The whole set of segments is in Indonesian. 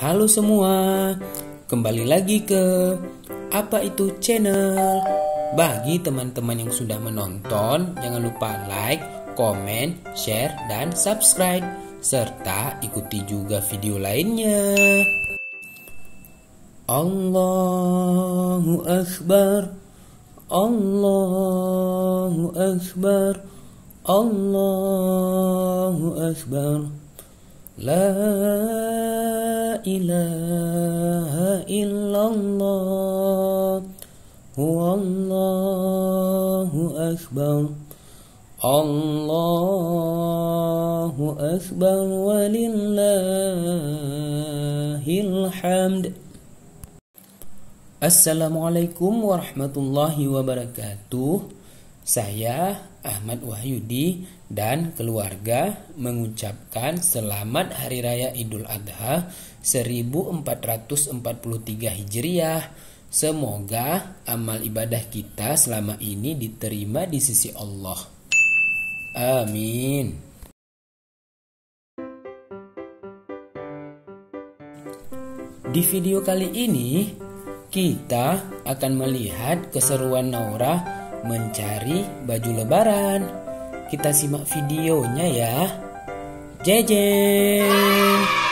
Halo semua, kembali lagi ke Apa Itu Channel. Bagi teman-teman yang sudah menonton, jangan lupa like, komen, share, dan subscribe. Serta ikuti juga video lainnya. Allahu Akbar, Allahu Akbar, Allahu Akbar. La ilaha illallah, Wallahu Akbar, Allahu Akbar, walillahil hamd. Assalamualaikum warahmatullahi wabarakatuh. Saya Ahmad Wahyudi dan keluarga mengucapkan selamat Hari Raya Idul Adha 1443 Hijriah. Semoga amal ibadah kita selama ini diterima di sisi Allah. Amin. Di video kali ini kita akan melihat keseruan Naura mencari baju lebaran. Kita simak videonya ya. Jejeng.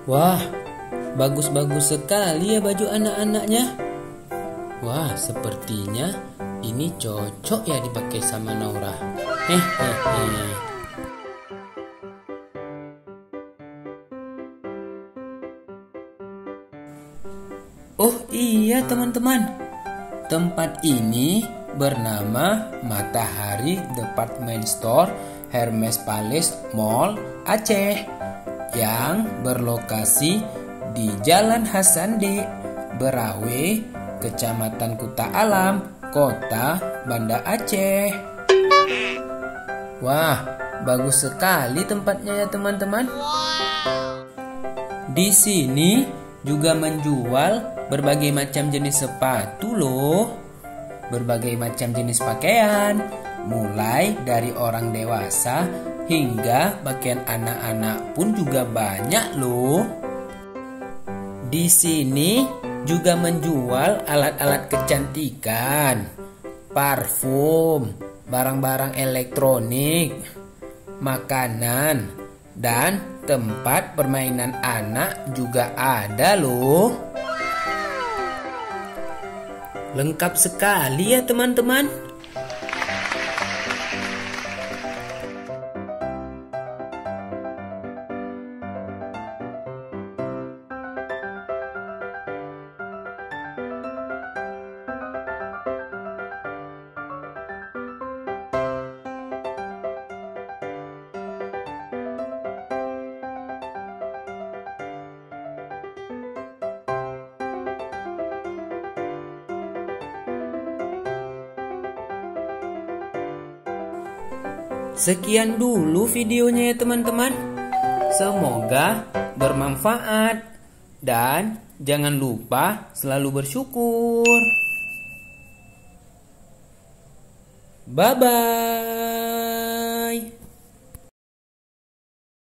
Wah, bagus-bagus sekali ya baju anak-anaknya. Wah, sepertinya ini cocok ya dipakai sama Naura. Hehehe. Oh iya teman-teman, tempat ini bernama Matahari Department Store Hermes Palace Mall Aceh, yang berlokasi di Jalan Hasande, Berawe, Kecamatan Kuta Alam, Kota Banda Aceh. Wah, bagus sekali tempatnya ya teman-teman. Di sini juga menjual berbagai macam jenis sepatu loh, berbagai macam jenis pakaian, mulai dari orang dewasa hingga pakaian anak-anak pun juga banyak loh. Di sini juga menjual alat-alat kecantikan, parfum, barang-barang elektronik, makanan, dan tempat permainan anak juga ada loh. Lengkap sekali ya teman-teman. Sekian dulu videonya ya teman-teman. Semoga bermanfaat. Dan jangan lupa selalu bersyukur. Bye-bye.